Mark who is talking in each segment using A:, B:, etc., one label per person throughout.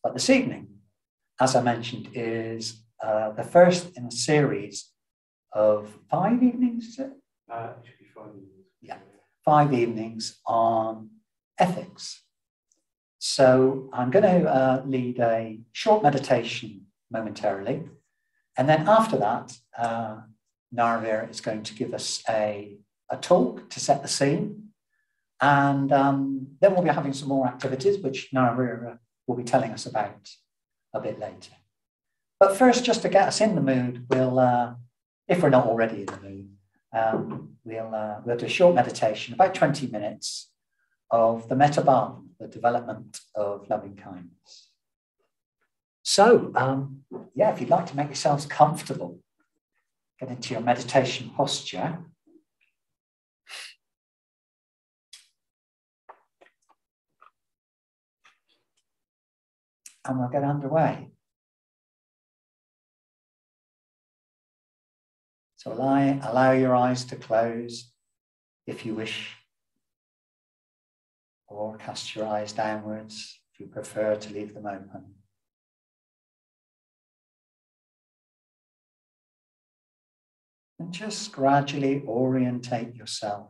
A: But this evening, as I mentioned, is the first in a series of 5 evenings, is it?
B: It should be 5 evenings.
A: Yeah, 5 evenings on ethics. So I'm going to lead a short meditation momentarily. And then after that, Naravira is going to give us a talk to set the scene. And then we'll be having some more activities, which Naravira will be telling us about a bit later. But first, just to get us in the mood, we'll, if we're not already in the mood, we'll do a short meditation, about 20 minutes, of the metta, the development of loving kindness. So, yeah, if you'd like to make yourselves comfortable, get into your meditation posture. And we'll get underway. So allow your eyes to close if you wish, or cast your eyes downwards if you prefer to leave them open. And just gradually orientate yourself,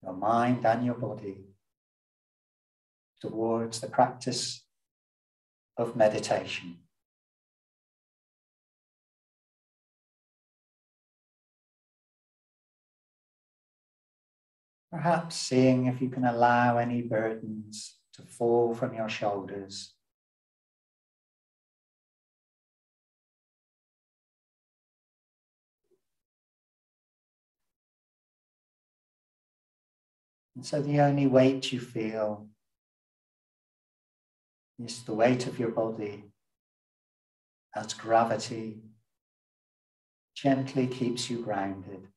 A: your mind and your body, towards the practice of meditation. Perhaps seeing if you can allow any burdens to fall from your shoulders. And so the only weight you feel is the weight of your body as gravity gently keeps you grounded.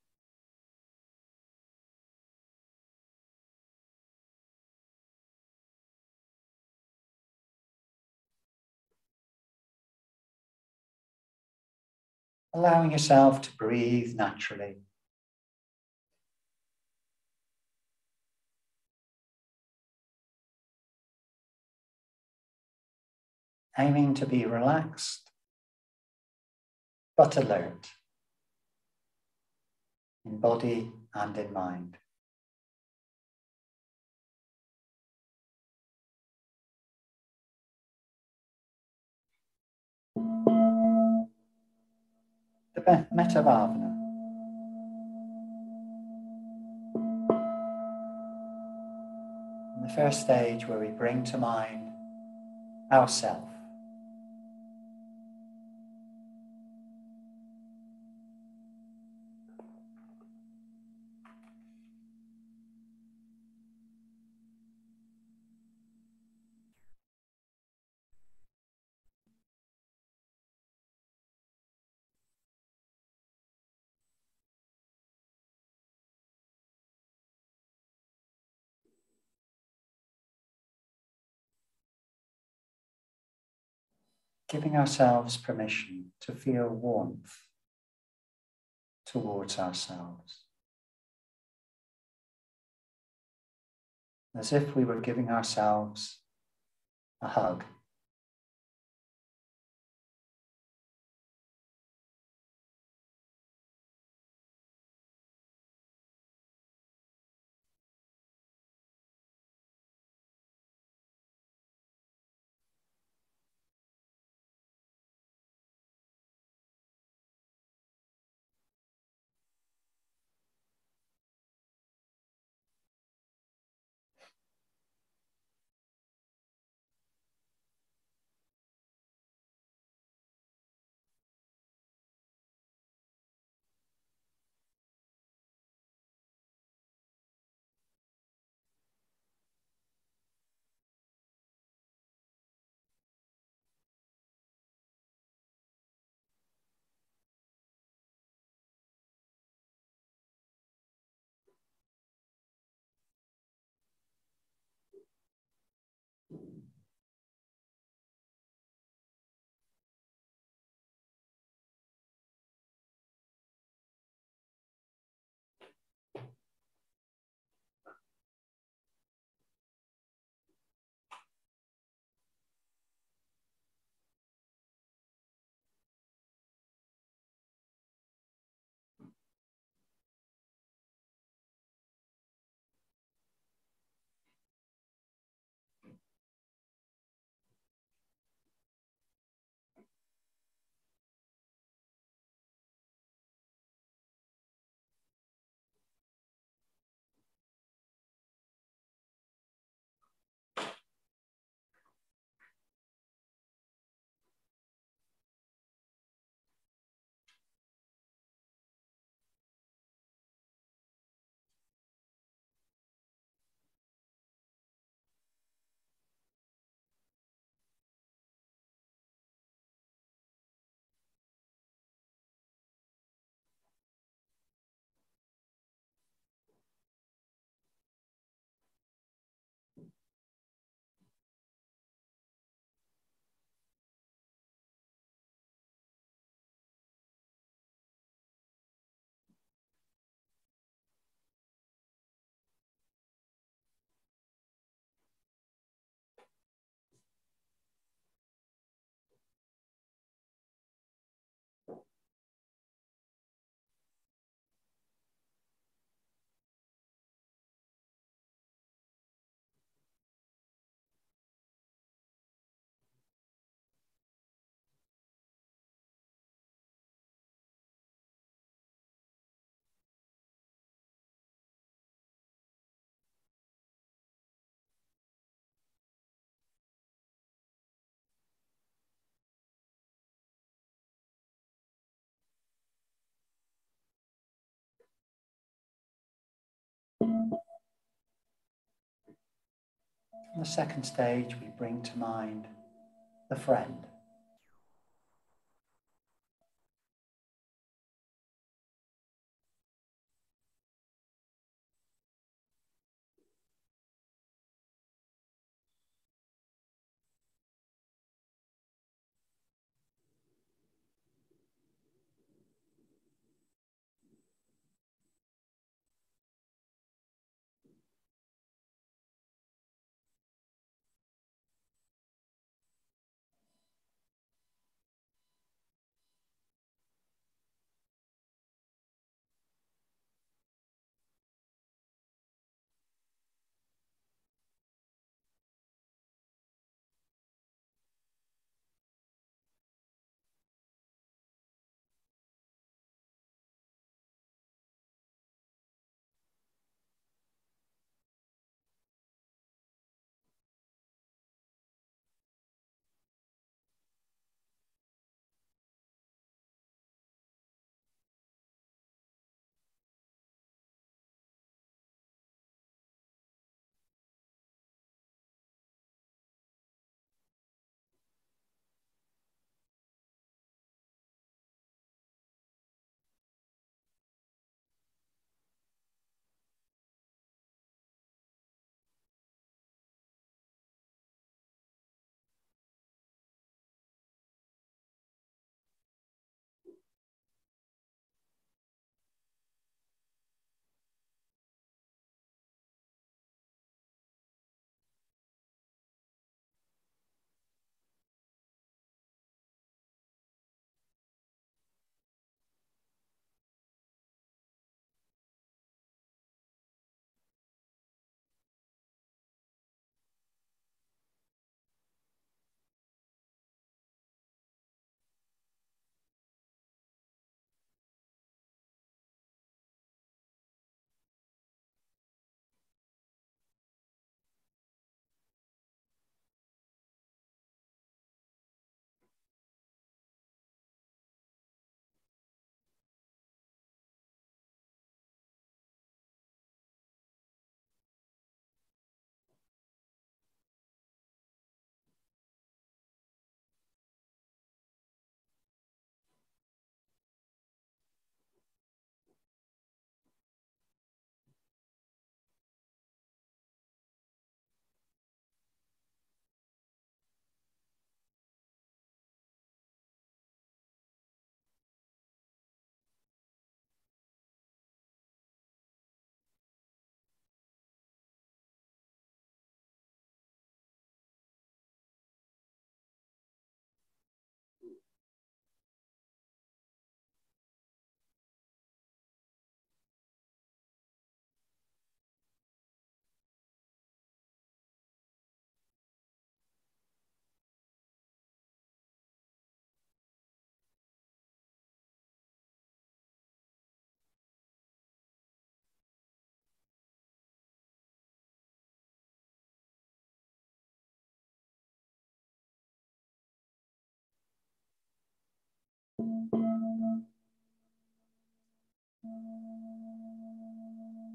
A: Allowing yourself to breathe naturally. Aiming to be relaxed, but alert in body and in mind. The metta bhavana. In the first stage, where we bring to mind ourself. Giving ourselves permission to feel warmth towards ourselves. As if we were giving ourselves a hug. In the second stage, we bring to mind the friend.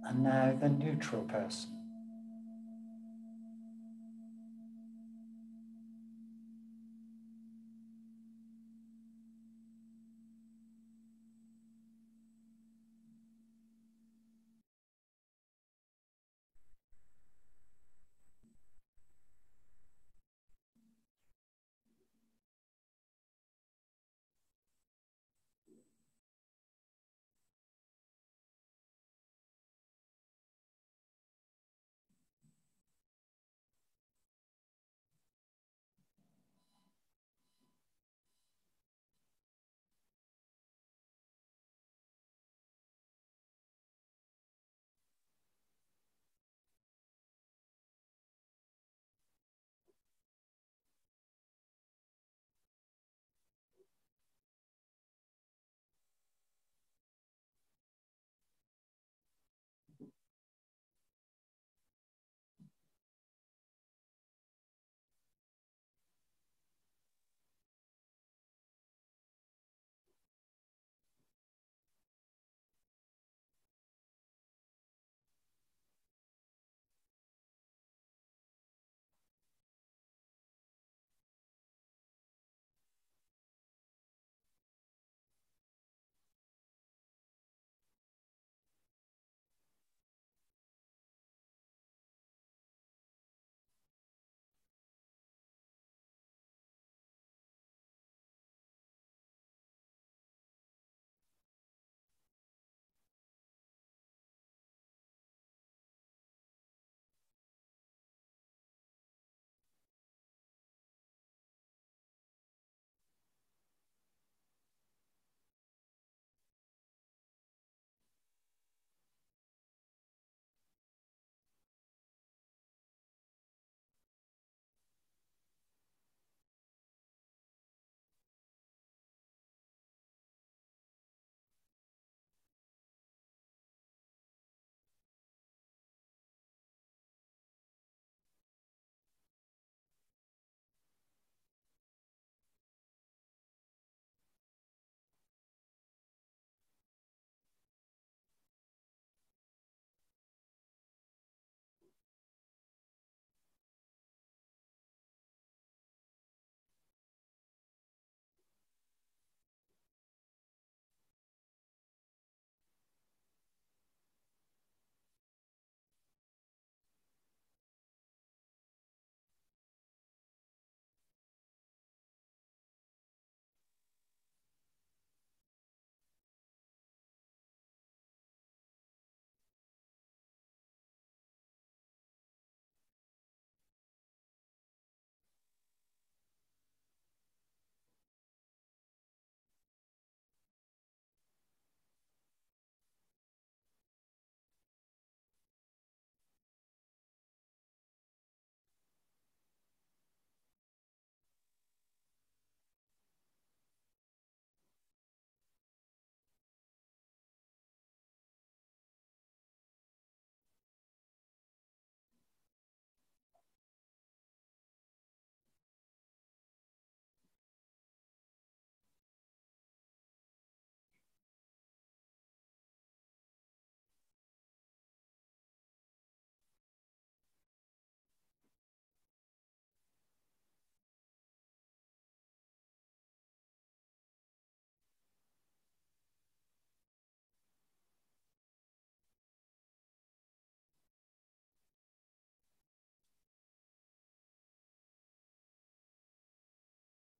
A: And now the neutral person.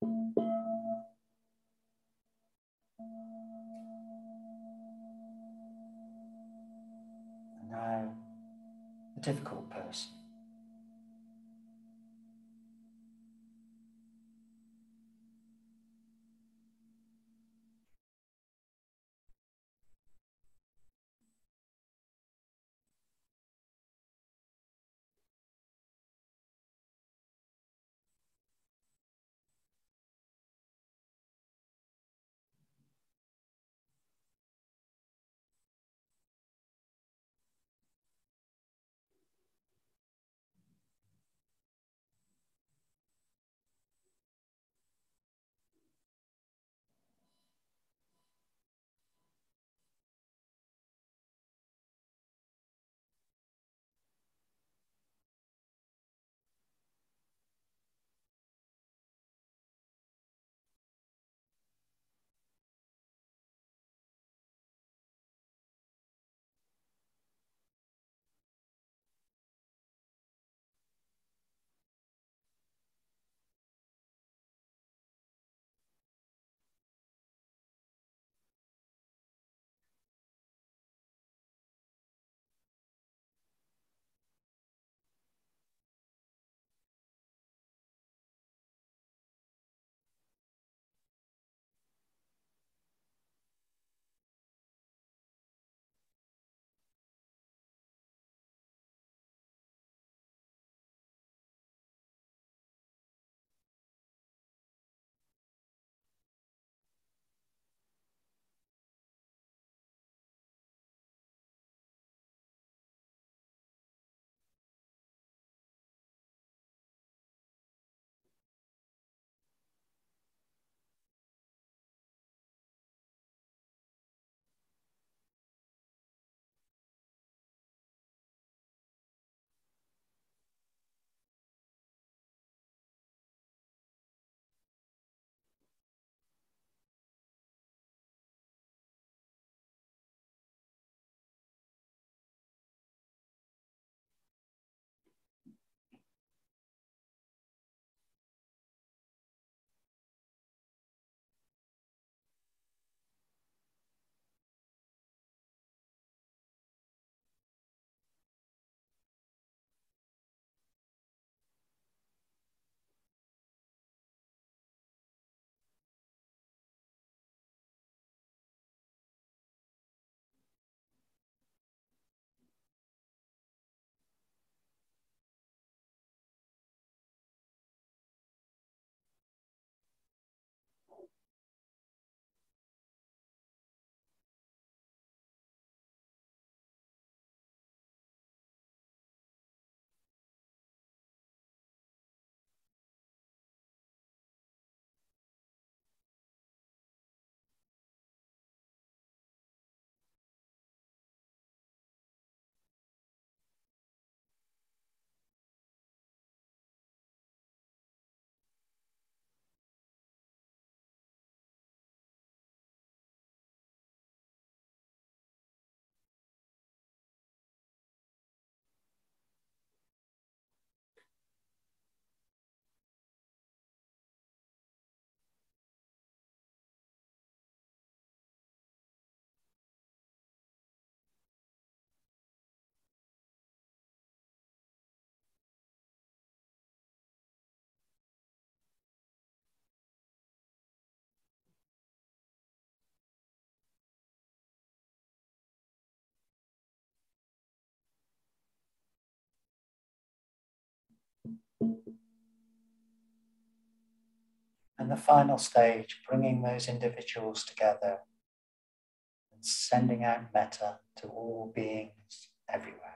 A: And now, the difficult person. And the final stage, bringing those individuals together and sending out metta to all beings everywhere.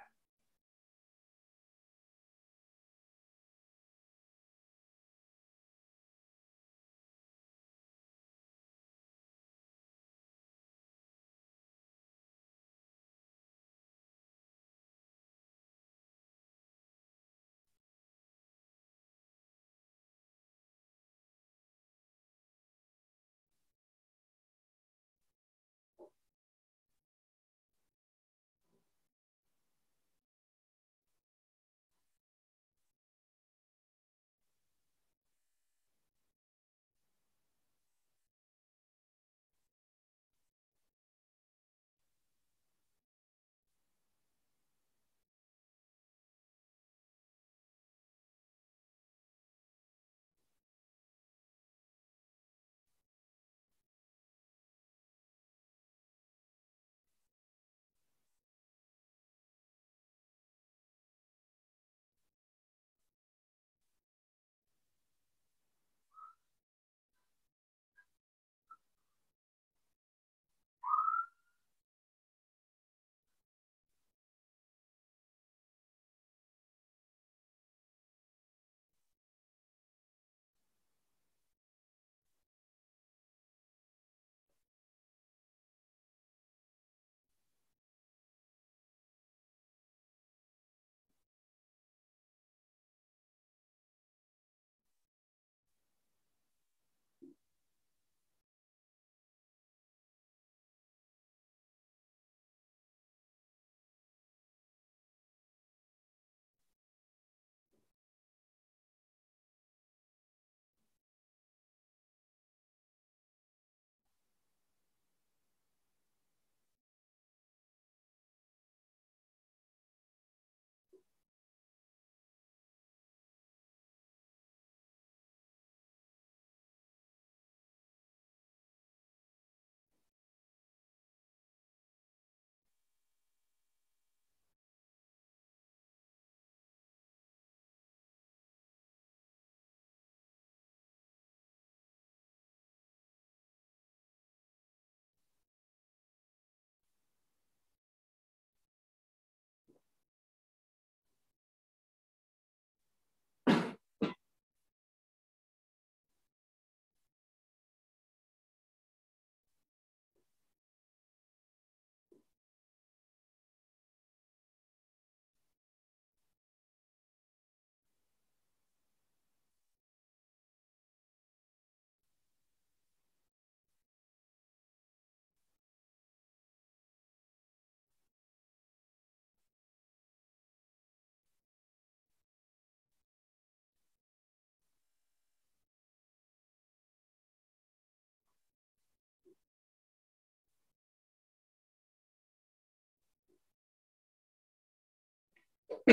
A: So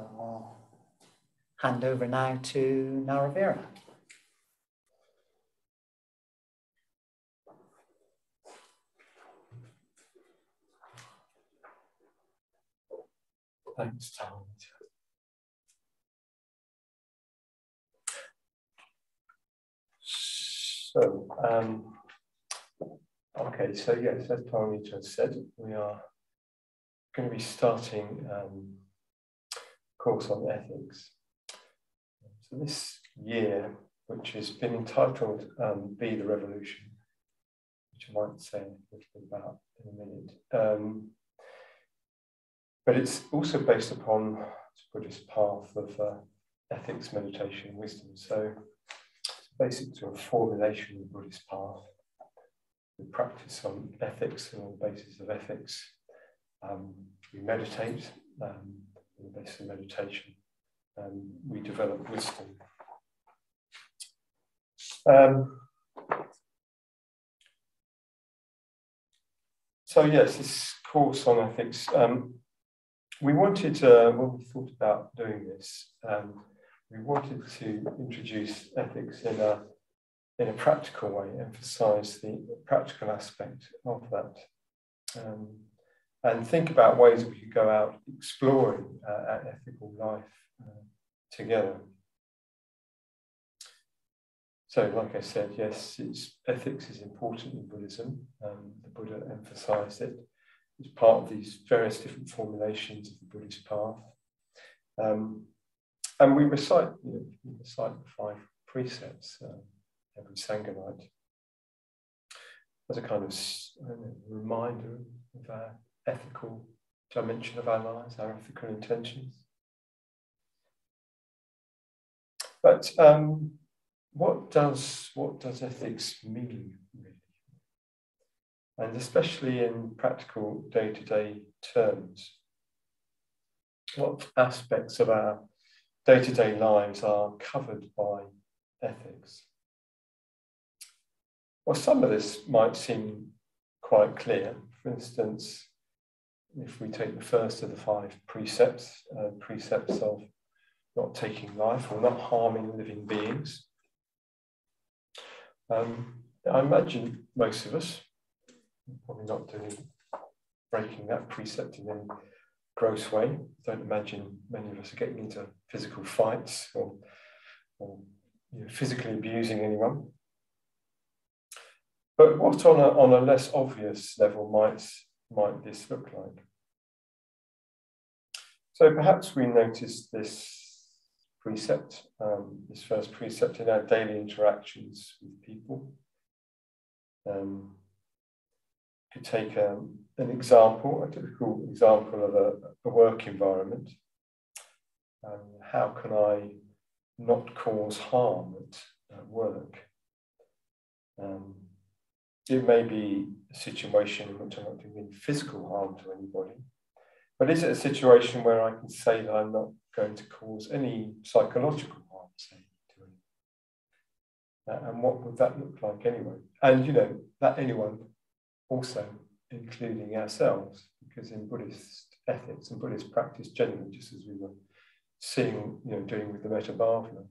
A: I'll hand over now to Naravira.
B: Thanks, Taranita. So, okay, so yes, as Taranita said, we are going to be starting a course on ethics. So this year, which has been entitled Be the Revolution, which I might say a little bit about in a minute. But it's also based upon the Buddhist path of ethics, meditation, and wisdom. So it's basic to a formulation of the Buddhist path. We practice on ethics and on the basis of ethics. We meditate on the basis of meditation. We develop wisdom. So yes, this course on ethics, we wanted, when we thought about doing this, we wanted to introduce ethics in a practical way, emphasize the practical aspect of that, and think about ways that we could go out exploring our ethical life together. So, like I said, yes, ethics is important in Buddhism. The Buddha emphasized it. It's part of these various different formulations of the Buddhist path. And we recite the 5 precepts every Sangha night as a kind of reminder of our ethical dimension of our lives, our ethical intentions. But what does ethics mean, really? And especially in practical day-to-day terms, what aspects of our day-to-day lives are covered by ethics? Well, some of this might seem quite clear. For instance, if we take the first of the 5 precepts, precepts of not taking life or not harming living beings, I imagine most of us, probably not breaking that precept in any gross way. Don't imagine many of us are getting into physical fights or physically abusing anyone. But what on a less obvious level might this look like? So perhaps we notice this precept, this first precept in our daily interactions with people. Could take an example, a typical example of a work environment. How can I not cause harm at work? It may be a situation in which I'm not doing any physical harm to anybody, but is it a situation where I can say that I'm not going to cause any psychological harm, say, to anyone? And what would that look like anyway? And that anyone also including ourselves, because in Buddhist ethics and Buddhist practice generally, just as we were seeing, doing with the Metta Bhavana,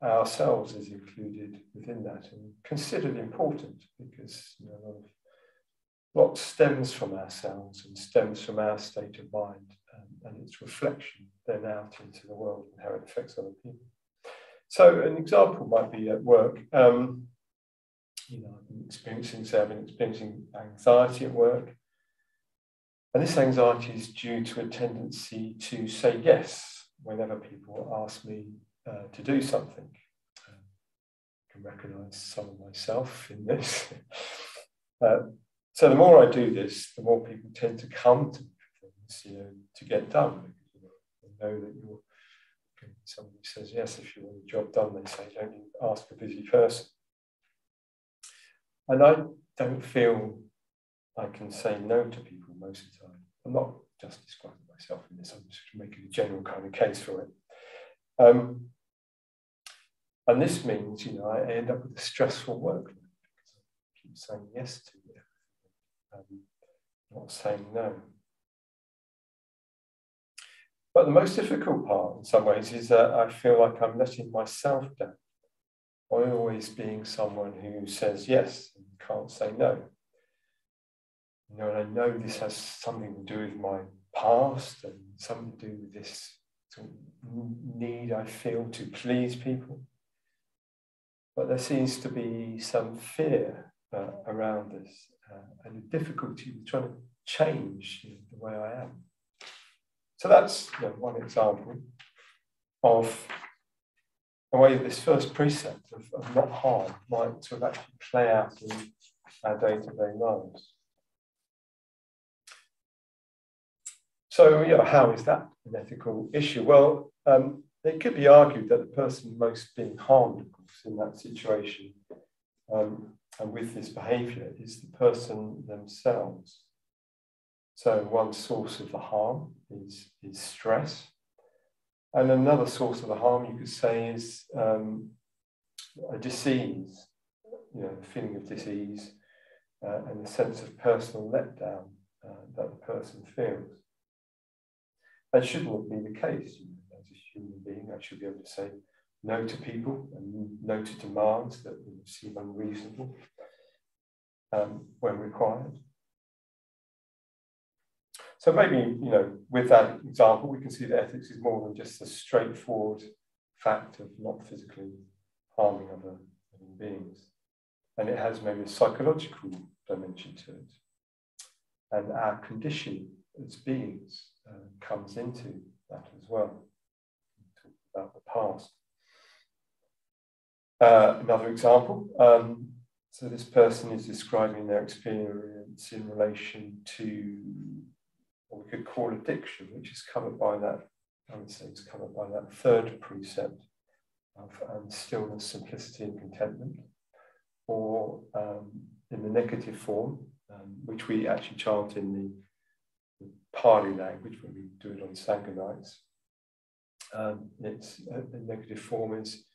B: ourselves is included within that and considered important, because a lot stems from ourselves and stems from our state of mind and its reflection then out into the world and how it affects other people. So an example might be at work. I've been experiencing anxiety at work. And this anxiety is due to a tendency to say yes whenever people ask me to do something. can recognise some of myself in this. So the more I do this, the more people tend to come to me for things, to get done. They know that you're somebody who says yes if you want a job done. They say don't you ask a busy person. And I don't feel I can say no to people most of the time. I'm not just describing myself in this, I'm just making a general kind of case for it. And this means, I end up with a stressful workload because I keep saying yes to it, not saying no. But the most difficult part in some ways is that I feel like I'm letting myself down by always being someone who says yes and can't say no. And I know this has something to do with my past and something to do with this sort of need I feel to please people. But there seems to be some fear around this and a difficulty with trying to change the way I am. So that's one example of the way this first precept of not harm might sort of actually play out in our day-to-day lives. So, how is that an ethical issue? Well, it could be argued that the person most being harmed, of course, in that situation and with this behaviour is the person themselves. So one source of the harm is stress. And another source of the harm, you could say, is a disease, the feeling of disease and the sense of personal letdown that the person feels. That shouldn't be the case. As a human being, I should be able to say no to people and no to demands that seem unreasonable when required. So maybe, with that example, we can see that ethics is more than just a straightforward fact of not physically harming other living beings. And it has maybe a psychological dimension to it. And our condition as beings comes into that as well. We talk about the past. Another example. So this person is describing their experience in relation to what we could call addiction, which is covered by that, I would say it's covered by that third precept of stillness, simplicity and contentment, or in the negative form, which we actually chant in the Pali language when we do it on Sangha nights. The negative form is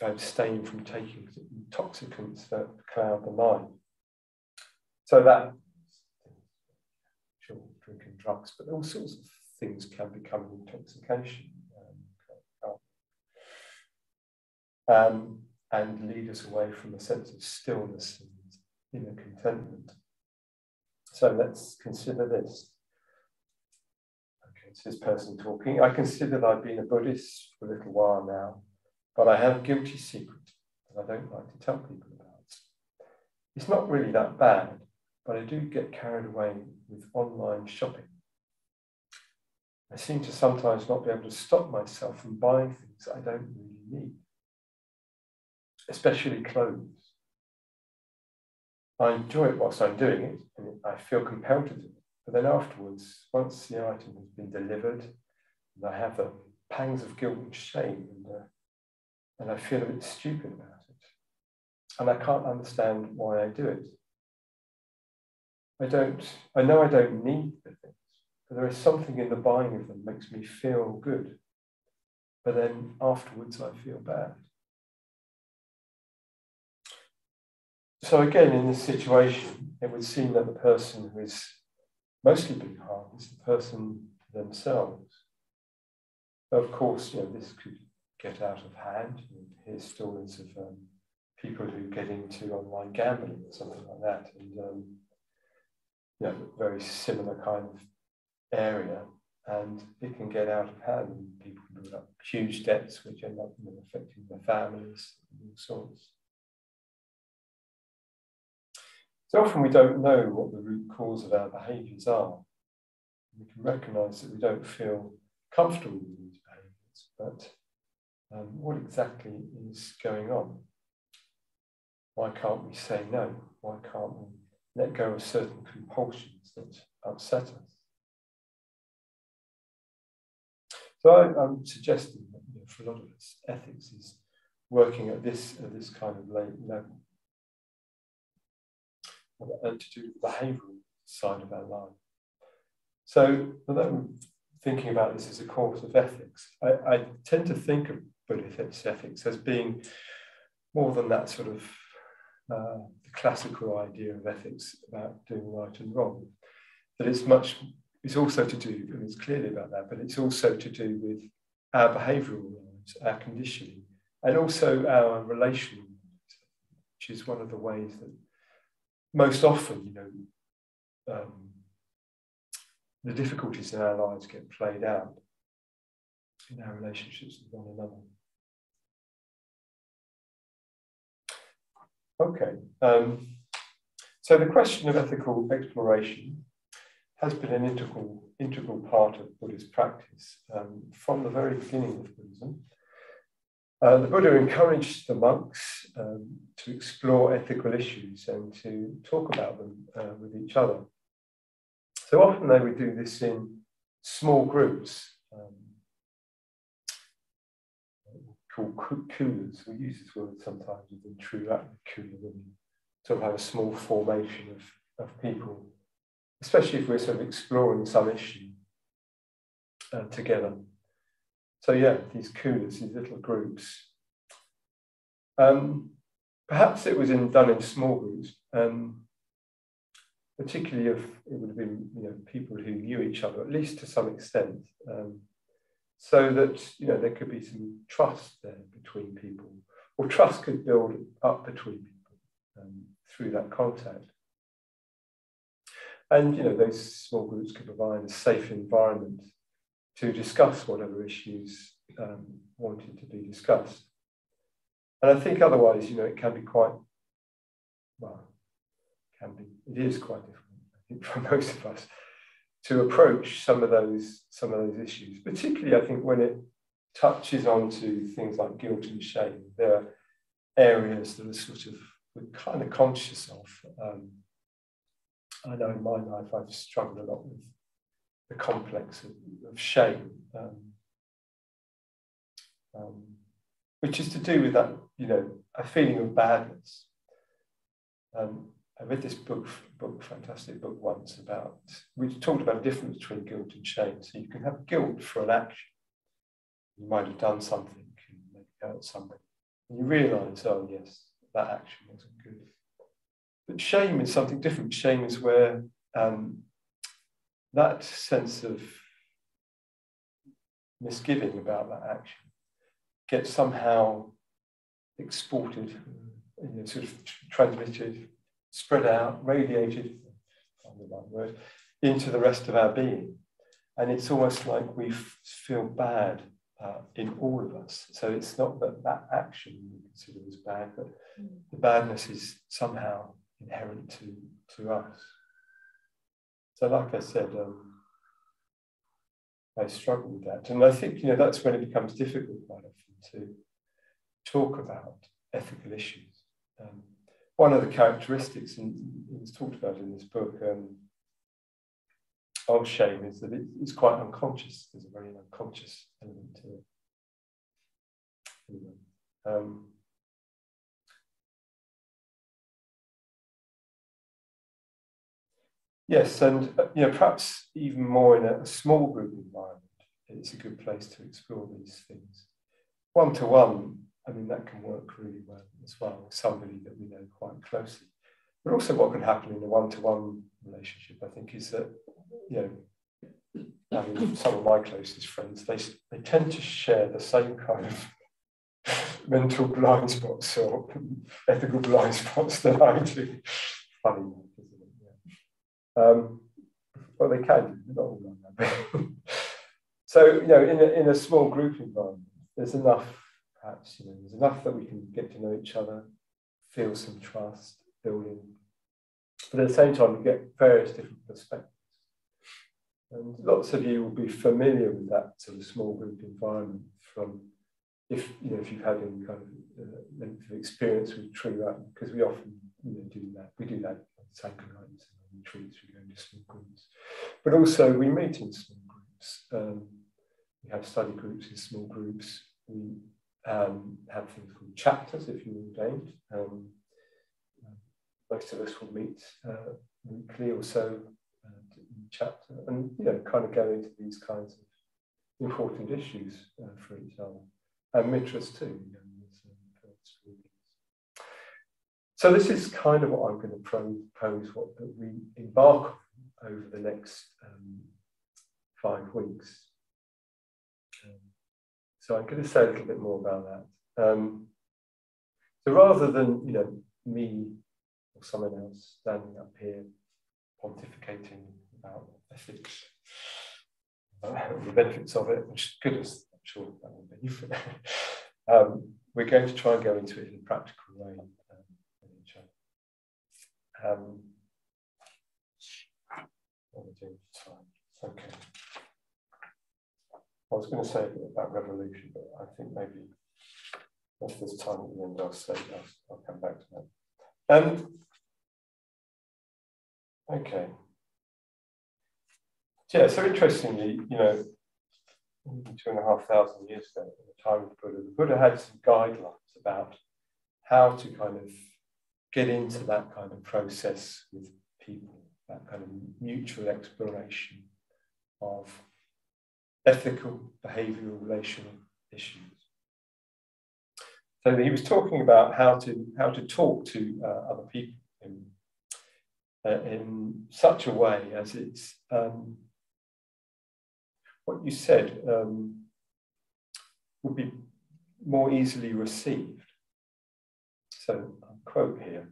B: abstain from taking intoxicants that cloud the mind. So that drinking drugs, but all sorts of things can become an intoxication and lead us away from a sense of stillness and inner contentment. So let's consider this. Okay, it's this person talking. I consider that I've been a Buddhist for a little while now, but I have a guilty secret that I don't like to tell people about. It's not really that bad, but I do get carried away with online shopping. I seem to sometimes not be able to stop myself from buying things I don't really need, especially clothes. I enjoy it whilst I'm doing it, and I feel compelled to do it. But then afterwards, once the item has been delivered, and I have the pangs of guilt and shame, and I feel a bit stupid about it. And I can't understand why I do it. I know I don't need the things, but there is something in the buying of them that makes me feel good. But then afterwards I feel bad. So again, in this situation, it would seem that the person who is mostly being harmed is the person themselves. Of course, this could get out of hand. You hear stories of people who get into online gambling or something like that, and very similar kind of area, and it can get out of hand, and people can build up huge debts which end up affecting their families and all sorts. So often we don't know what the root cause of our behaviours are. We can recognise that we don't feel comfortable with these behaviours, but what exactly is going on? Why can't we say no? Why can't we let go of certain compulsions that upset us? So I'm suggesting that, for a lot of us, ethics is working at this kind of level, and to do with the behavioural side of our life. So, although I'm thinking about this as a course of ethics, I tend to think of Buddhist ethics as being more than that sort of the classical idea of ethics about doing right and wrong. That it's also to do, and it's clearly about that, but it's also to do with our behavioural lives, our conditioning, and also our relational lives, which is one of the ways that most often, the difficulties in our lives get played out in our relationships with one another. Okay, so the question of ethical exploration has been an integral part of Buddhist practice from the very beginning of Buddhism. The Buddha encouraged the monks to explore ethical issues and to talk about them with each other. So often they would do this in small groups called kulas. We use this word sometimes within Triratna kula, when you sort of have a small formation of people, especially if we're sort of exploring some issue together. So yeah, these kulas, these little groups. Perhaps it was done in small groups, particularly if it would have been people who knew each other, at least to some extent, so that there could be some trust there between people, or trust could build up between people through that contact. And those small groups could provide a safe environment to discuss whatever issues wanted to be discussed. And I think otherwise, it can be quite, it is quite difficult, I think, for most of us to approach some of those issues, particularly I think when it touches onto things like guilt and shame. There are areas that are sort of we're kind of conscious of. I know in my life I've struggled a lot with the complex of shame, which is to do with that, a feeling of badness. I read this book, fantastic book once we talked about the difference between guilt and shame. So you can have guilt for an action. You might have done something and maybe hurt somebody. And you realise, oh yes, that action wasn't good. But shame is something different. Shame is where that sense of misgiving about that action gets somehow exported, sort of transmitted, spread out, radiated, into the rest of our being. And it's almost like we feel bad in all of us. So it's not that action we consider as bad, but the badness is somehow inherent to us. So like I said, I struggle with that. And I think, that's when it becomes difficult quite often to talk about ethical issues. One of the characteristics, and it's talked about in this book, of shame is that it's quite unconscious. There's a very unconscious element to it. Yes, and perhaps even more in a small group environment, it's a good place to explore these things. One-to-one, that can work really well as well with somebody that we know quite closely. But also what can happen in a one-to-one relationship, I think, is that, some of my closest friends, they tend to share the same kind of mental blind spots or ethical blind spots that I do. Funny, isn't it? Yeah. Well, they can, not all like that. So, in a small group environment, there's enough, perhaps, there's enough that we can get to know each other, feel some trust, building. But at the same time, we get various different perspectives. And lots of you will be familiar with that sort of small group environment from if you've had any kind of length of experience with Triratna, because we often do that. We do that on Sankar nights and on retreats. We go into small groups, but also we meet in small groups. We have study groups in small groups. We have things called chapters if you're ordained. Most of us will meet weekly or so in chapter, and kind of go into these kinds of important issues for each other, and mitras too. So this is kind of what I'm going to propose what we embark on over the next 5 weeks. So I'm going to say a little bit more about that. So rather than me or someone else standing up here pontificating about ethics, the benefits of it, which is good as I'm sure that will be. We're going to try and go into it in a practical way. What we're doing time. Okay. I was going to say a bit about revolution, but I think maybe if there's time at the end, I'll come back to that. Okay. Yeah, so interestingly, 2,500 years ago, at the time of the Buddha had some guidelines about how to kind of get into that kind of process with people, that kind of mutual exploration of ethical, behavioural, relational issues. So he was talking about how to talk to other people in such a way as it's what you said would be more easily received. So I'll quote here: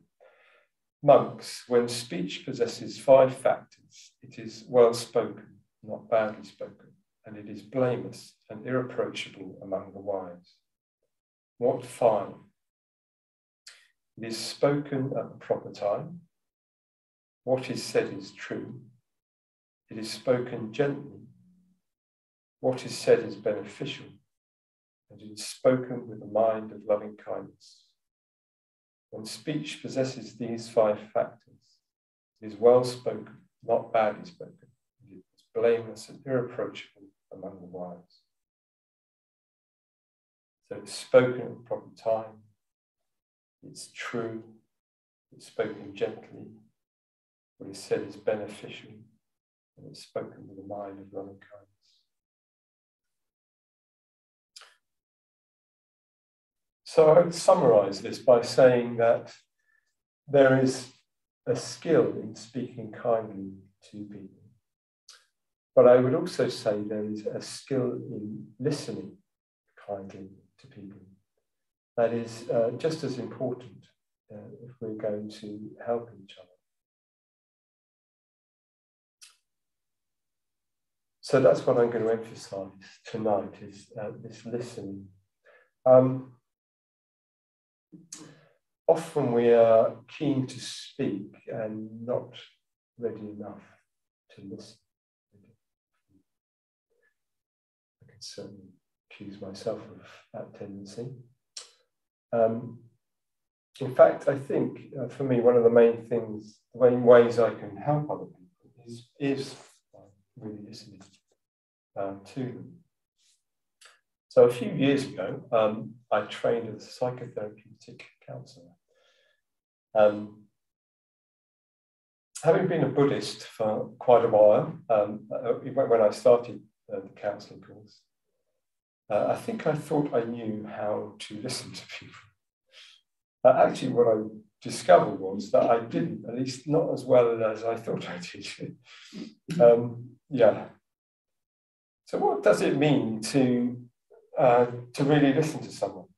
B: "Monks, when speech possesses 5 factors, it is well spoken, not badly spoken, and it is blameless and irreproachable among the wise." What 5? It is spoken at the proper time. What is said is true. It is spoken gently. What is said is beneficial. And it is spoken with a mind of loving kindness. When speech possesses these 5 factors, it is well spoken, not badly spoken. It is blameless and irreproachable among the wise. So it's spoken at the proper time, it's true, it's spoken gently, what is said is beneficial, and it's spoken with a mind of loving kindness. So I would summarize this by saying that there is a skill in speaking kindly to people, but I would also say there is a skill in listening kindly to people that is just as important if we're going to help each other. So that's what I'm going to emphasize tonight, is this listening. Often we are keen to speak and not ready enough to listen. I can certainly accuse myself of that tendency. In fact, I think for me, one of the main ways I can help other people is really listening to them. So a few years ago, I trained as a psychotherapeutic counsellor. Having been a Buddhist for quite a while, when I started the counselling course, I think I thought I knew how to listen to people. Actually, what I discovered was that I didn't, at least not as well as I thought I did. Yeah. So what does it mean to really listen to someone?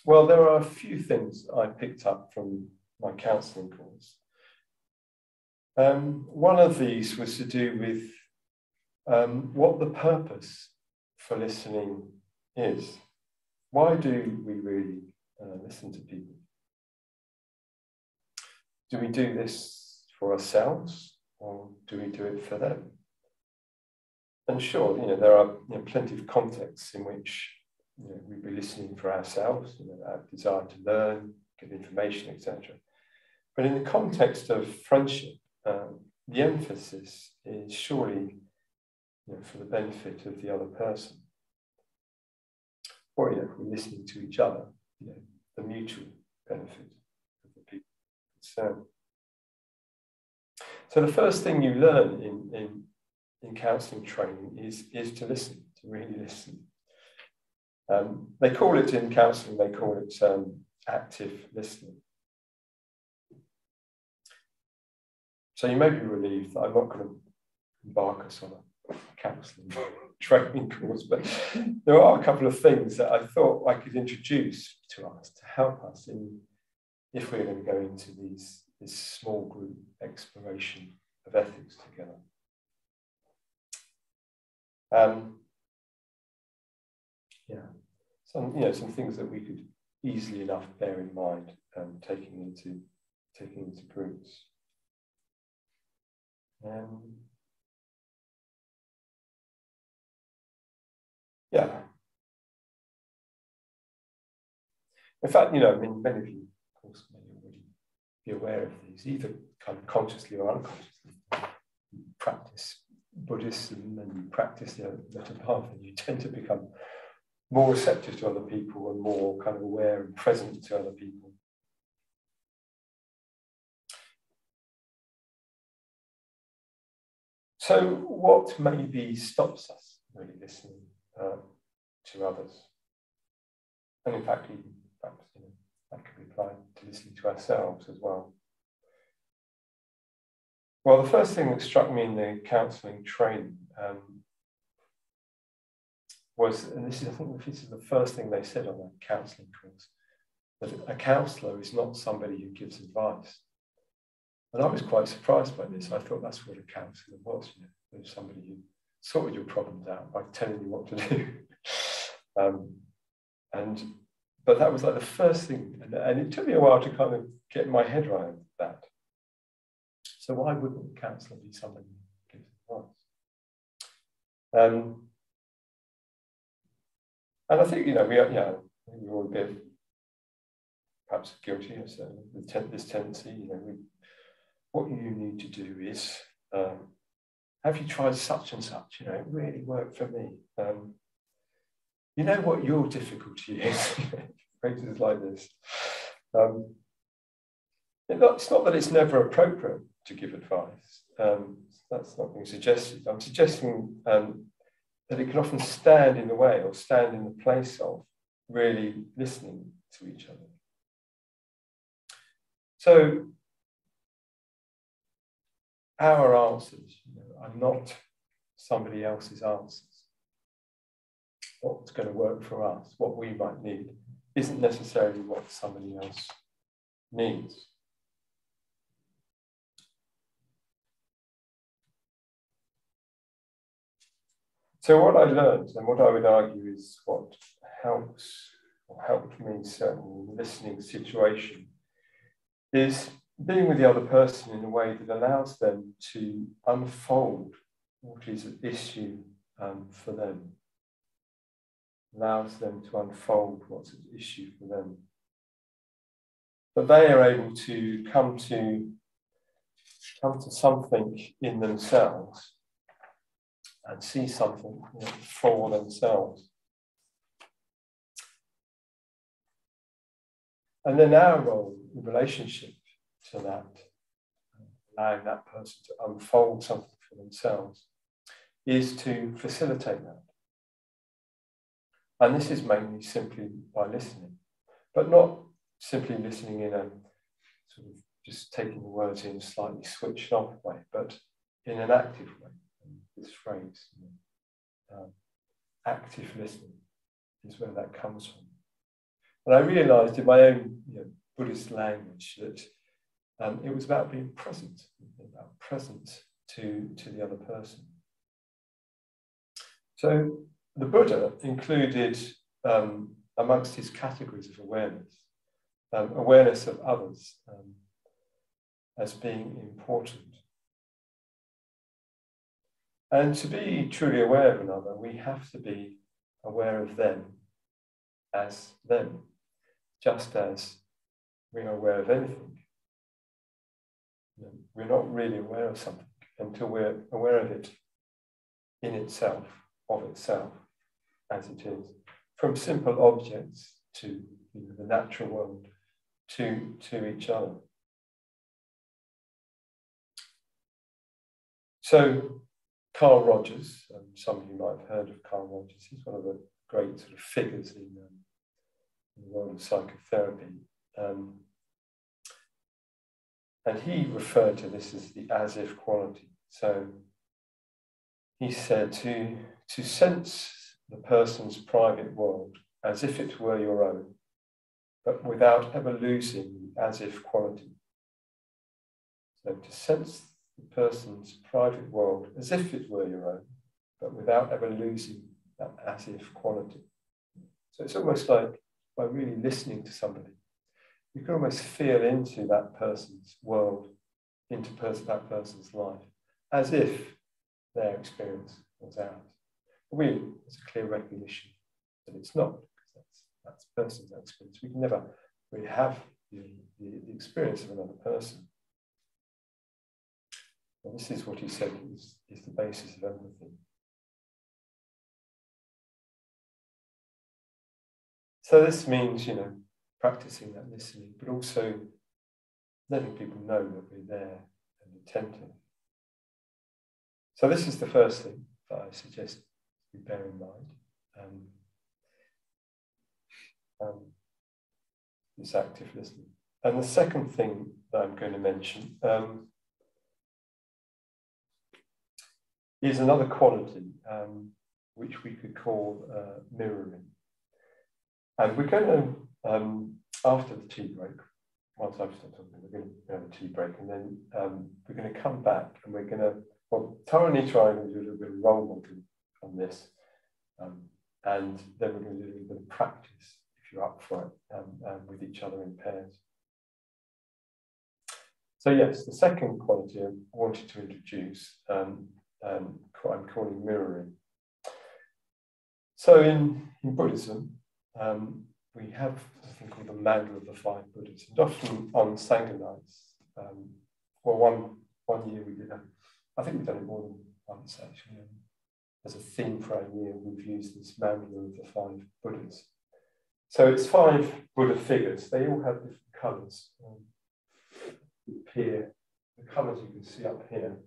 B: Well, there are a few things I picked up from my counselling course. One of these was to do with what the purpose for listening is. Why do we really listen to people? Do we do this for ourselves, or do we do it for them? And sure, there are plenty of contexts in which we'd be listening for ourselves, our desire to learn, get information, etc. But in the context of friendship, the emphasis is surely for the benefit of the other person. Or if we're listening to each other, the mutual benefit of the people concerned. So the first thing you learn in counselling training is to listen, to really listen. They call it in counselling, they call it active listening. So you may be relieved that I'm not going to embark us on a counselling training course, but there are a couple of things that I thought I could introduce to us to help us if we're going to go into this small group exploration of ethics together. Some things that we could easily enough bear in mind taking into groups. In fact, many of you, of course, may already be aware of these, either kind of consciously or unconsciously. You practice Buddhism and you practice the better path, and you tend to become more receptive to other people and more kind of aware and present to other people. So what maybe stops us really listening to others? And in fact, even perhaps that could be applied to listening to ourselves as well. Well, the first thing that struck me in the counselling training was, and I think this is the first thing they said on that counselling course, that a counsellor is not somebody who gives advice. And I was quite surprised by this. I thought that's what a counsellor was, it was somebody who sorted your problems out by telling you what to do. But that was like the first thing, and it took me a while to kind of get my head around that. So why wouldn't a counsellor be somebody who gives advice? And I think, we're all a bit perhaps guilty of this tendency, what you need to do is, have you tried such and such? It really worked for me. You know what your difficulty is? Phrases like this. It's not that it's never appropriate to give advice. That's not being suggested. I'm suggesting that it can often stand in the way or stand in the place of really listening to each other. So our answers are not somebody else's answers. What's going to work for us, what we might need, isn't necessarily what somebody else needs. So what I learned, and what I would argue is what helped me certainly in the listening situation, is being with the other person in a way that allows them to unfold what is at issue for them. Allows them to unfold what's at issue for them. But they are able to come to something in themselves and see something for themselves. And then our role in relationship to that, allowing that person to unfold something for themselves, is to facilitate that. And this is mainly simply by listening, but not simply listening in a sort of just taking the words in a slightly switched off way, but in an active way. And this phrase, active listening, is where that comes from. And I realised in my own Buddhist language that it was about being present, to the other person. So the Buddha included amongst his categories of awareness, awareness of others as being important. And to be truly aware of another, we have to be aware of them as them, just as we are aware of anything. We're not really aware of something until we're aware of it in itself, of itself, as it is. From simple objects to the natural world, to each other. So Carl Rogers, some of you might have heard of Carl Rogers, he's one of the great sort of figures in the world of psychotherapy. And he referred to this as the as-if quality. So he said to sense the person's private world as if it were your own, but without ever losing the as-if quality. So to sense the person's private world as if it were your own, but without ever losing that as-if quality. So it's almost like by really listening to somebody, you can almost feel into that person's world, into that person's life, as if their experience was ours. But really, there's a clear recognition that it's not, because that's the person's experience. We can never really have the experience of another person. And this is what he said is the basis of everything. So this means, practicing that listening, but also letting people know that we're there and attentive. So this is the first thing that I suggest we bear in mind. This active listening. And the second thing that I'm going to mention is another quality which we could call mirroring. And we're going to, after the tea break, once I've stopped talking, we're going to have a tea break, and then we're going to come back and we're going to, Taranita and I are going to do a little bit of role modeling on this, and then we're going to do a little bit of practice, if you're up for it, with each other in pairs. So yes, the second quality I wanted to introduce, I'm calling mirroring. So in Buddhism, we have something called the Manual of the Five Buddhas, and often on Sangha nights, one year we did I think we've done it more than once actually. As a theme for our year, we've used this Manual of the Five Buddhas. So it's 5 Buddha figures. They all have different colours. Appear, the colours you can see up here: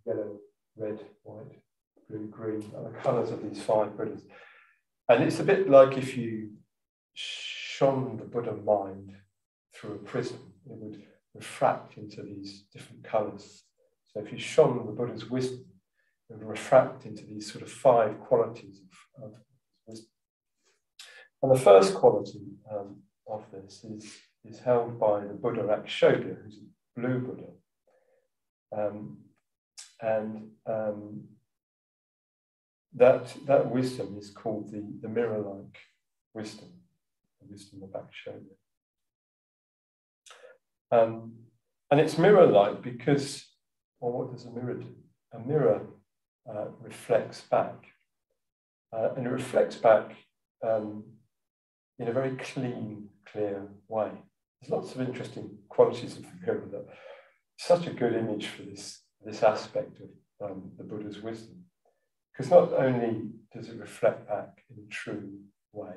B: yellow, red, white, blue, green, are the colours of these 5 Buddhas. And it's a bit like if you shone the Buddha mind through a prism, it would refract into these different colours. So if you shone the Buddha's wisdom, it would refract into these sort of 5 qualities of wisdom. And the first quality of this is held by the Buddha Akshoga, who's a blue Buddha. That wisdom is called the mirror-like wisdom, the wisdom of Akshoga. And it's mirror-like because, well, what does a mirror do? A mirror reflects back, and it reflects back in a very clean, clear way. There's lots of interesting qualities of the mirror that such a good image for this aspect of the Buddha's wisdom. Because not only does it reflect back in a true way,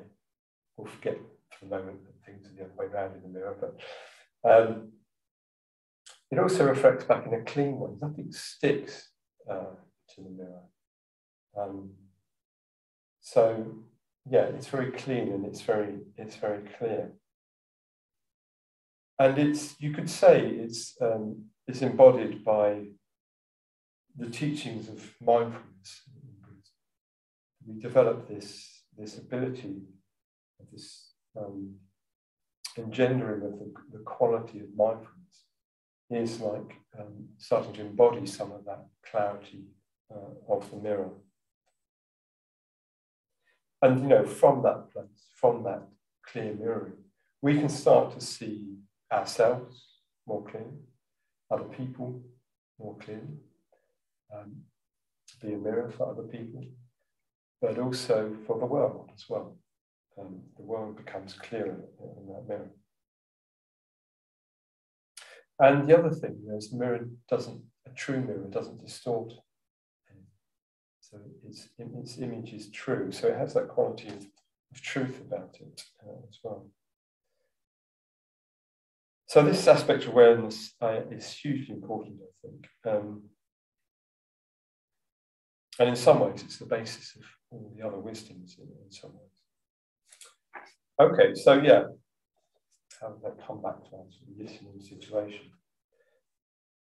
B: we'll forget for the moment that things are the other way around in the mirror, but it also reflects back in a clean way. Nothing sticks to the mirror. So yeah, it's very clean and it's very clear. And you could say it's embodied by the teachings of mindfulness. We develop this ability of this engendering of the quality of mindfulness is like starting to embody some of that clarity of the mirror. And from that place, from that clear mirroring, we can start to see ourselves more clearly, other people more clearly, to be a mirror for other people, but also for the world as well. The world becomes clearer in that mirror. And the other thing is, the mirror a true mirror doesn't distort. So its image is true. So it has that quality of truth about it as well. So this aspect of awareness is hugely important, I think. And in some ways, it's the basis of all the other wisdoms in some ways. Okay, so yeah, how does that come back to our listening situation?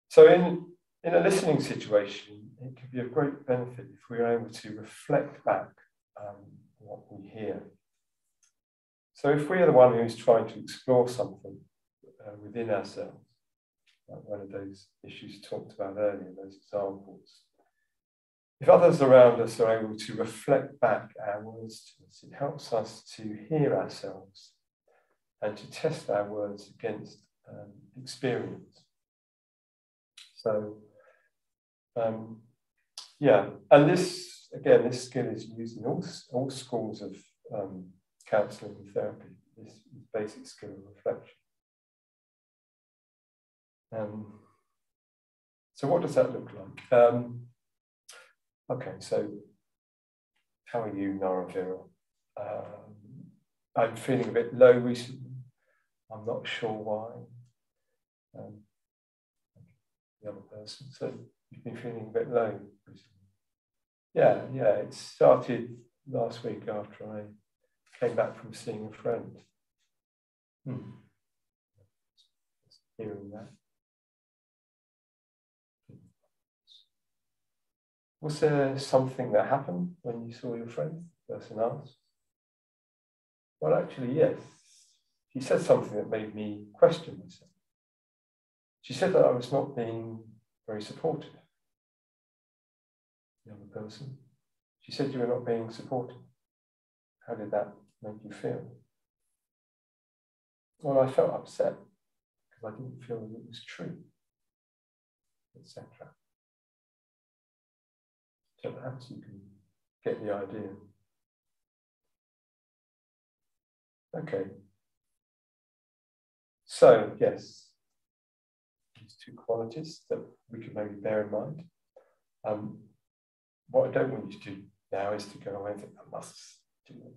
B: So in a listening situation, it can be of great benefit if we are able to reflect back what we hear. So if we are the one who's trying to explore something within ourselves, like one of those issues talked about earlier, those examples, if others around us are able to reflect back our words to us, it helps us to hear ourselves and to test our words against experience. So, yeah, and this skill is used in all schools of counselling and therapy, this basic skill of reflection. So what does that look like? Okay, so how are you, Naravira? I'm feeling a bit low recently. I'm not sure why. The other person, so you've been feeling a bit low recently. Yeah, it started last week after I came back from seeing a friend. Hearing that. Was there something that happened when you saw your friend? The person asked. Well, actually, yes. She said something that made me question myself. She said that I was not being very supportive. The other person. She said you were not being supportive. How did that make you feel? Well, I felt upset because I didn't feel that it was true, etc. So perhaps you can get the idea. Okay. So, yes, these two qualities that we can maybe bear in mind. What I don't want you to do now is to go away and think, I must do it.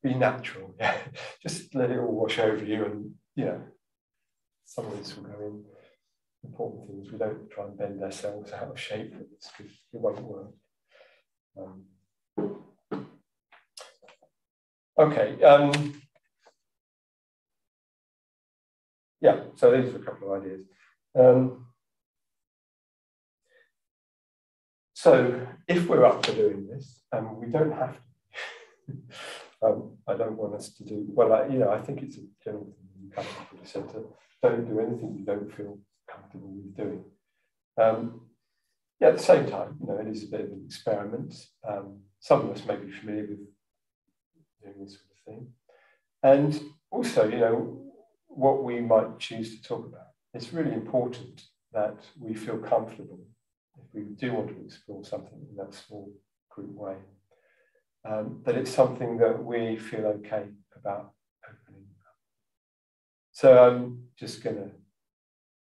B: Be natural. Yeah. Just let it all wash over you, and some of this will go in. Important things, we don't try and bend ourselves out of shape for this because it won't work. Okay. Yeah, so these are a couple of ideas. So if we're up for doing this, we don't have to. I don't want us to do, well, I think it's a general thing in the Buddhist Center. Don't do anything you don't feel comfortable with doing. At the same time, it is a bit of an experiment. Some of us may be familiar with doing this sort of thing. And also, what we might choose to talk about. It's really important that we feel comfortable if we do want to explore something in that small group way. That it's something that we feel okay about opening up. So I'm just going to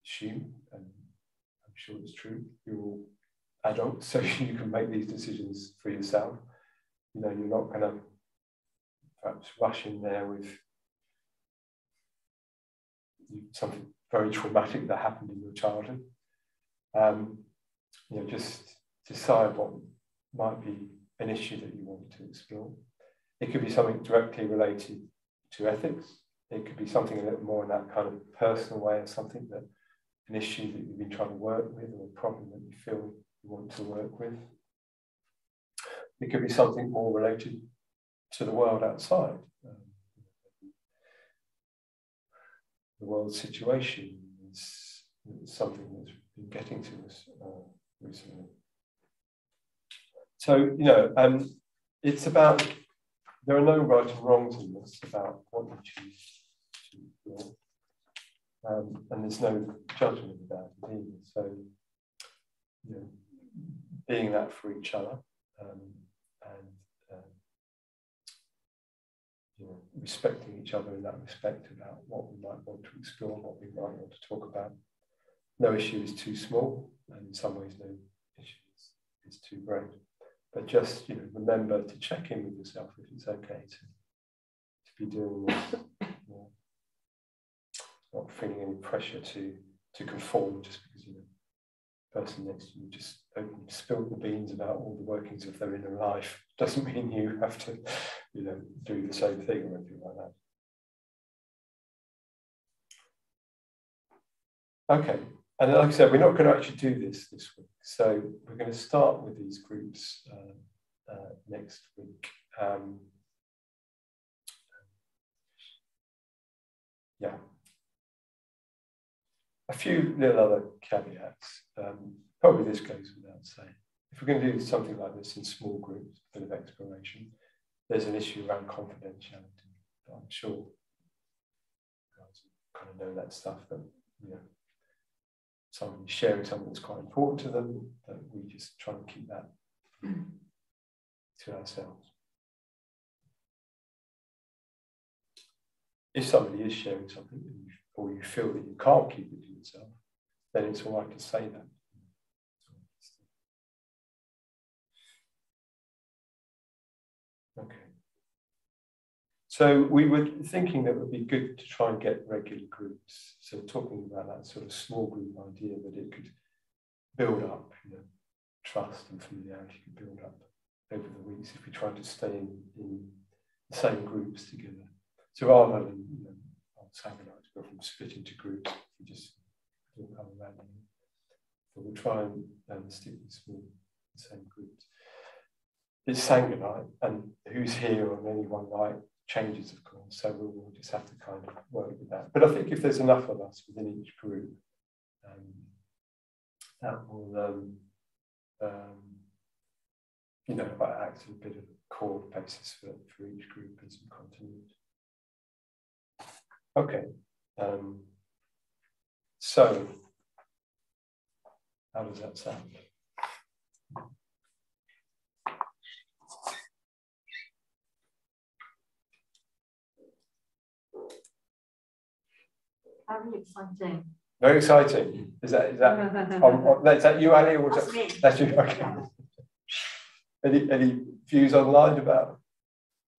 B: assume, and I'm sure it's true, you're all adults, so you can make these decisions for yourself. You're not going to perhaps rush in there with something very traumatic that happened in your childhood. Just decide what might be an issue that you want to explore. It could be something directly related to ethics. It could be something a little more in that kind of personal way, or something that an issue that you've been trying to work with, or a problem that you feel you want to work with. It could be something more related to the world outside. The world situation is something that's been getting to us recently. So, it's about, there are no right and wrongs in this about what you choose to explore. And there's no judgment about it either. So, you know, being that for each other, and you know, respecting each other in that respect about what we might want to explore, what we might want to talk about. No issue is too small, and in some ways, no issue is too great. But just, you know, remember to check in with yourself if it's okay to be doing this. You know, not feeling any pressure to conform just because, you know, the person next to you just spilled the beans about all the workings of their inner life. Doesn't mean you have to, you know, do the same thing or anything like that. Okay, and like I said, we're not going to actually do this week. So we're going to start with these groups next week. Yeah. A few little other caveats. Probably this goes without saying. If we're going to do something like this in small groups, a bit of exploration, there's an issue around confidentiality. I'm sure you guys kind of know that stuff, that, you know, somebody's sharing something that's quite important to them, that we just try and keep that to ourselves. If somebody is sharing something or you feel that you can't keep it to yourself, then it's all right to say that. Okay. So we were thinking that it would be good to try and get regular groups. So talking about that sort of small group idea, that it could build up, you know, trust and familiarity could build up over the weeks if we try to stay in the same groups together. So rather than, you know, Sangha-nights go from split into groups, we just do come randomly. But we'll try and stick with small, the same groups. It's Sangha night, and who's here on any one night changes, of course, so we'll just have to kind of work with that. But I think if there's enough of us within each group, that will, you know, act as a bit of a core basis for each group and some continuity. Okay, so how does that sound?
C: Very exciting.
B: Very exciting. Is that you, Ali, or
C: That's me?
B: That's you. Okay. Any views online about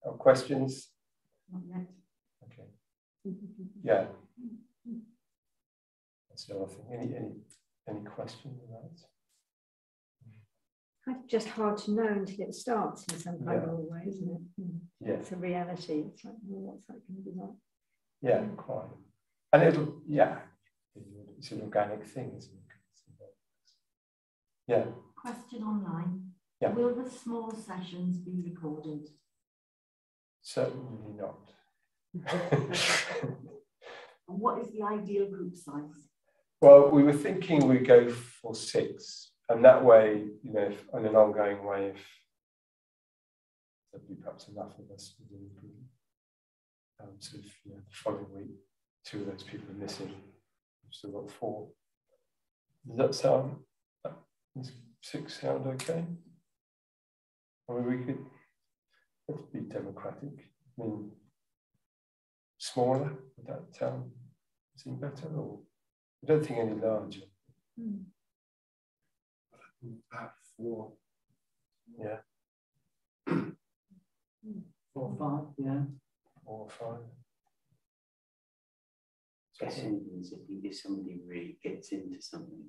B: or questions?
C: Not yet.
B: Okay. Yeah. That's the other thing. Any questions about it?
D: Kind of just hard to know until it starts in some kind of way, isn't it?
B: Yeah.
D: It's a reality. It's like, well, what's that going to be like?
B: Yeah, quite. And it'll, yeah, it's an organic thing, isn't it? Yeah.
C: Question online.
B: Yeah.
C: Will the small sessions be recorded?
B: Certainly not.
C: And what is the ideal group size?
B: Well, we were thinking we'd go for 6, and that way, you know, if, in an ongoing way, if there'd be perhaps enough of us within the group. So if, you know, the following week, 2 of those people are missing, we've still got 4. Does that sound, does 6 sound okay? I mean, we could, let's be democratic. I mean, smaller, would that seem better? Or I don't think any larger.
E: About 4.
B: Yeah.
A: 4 or 5, yeah.
B: 4 or 5.
E: Guessing is if somebody really gets into something,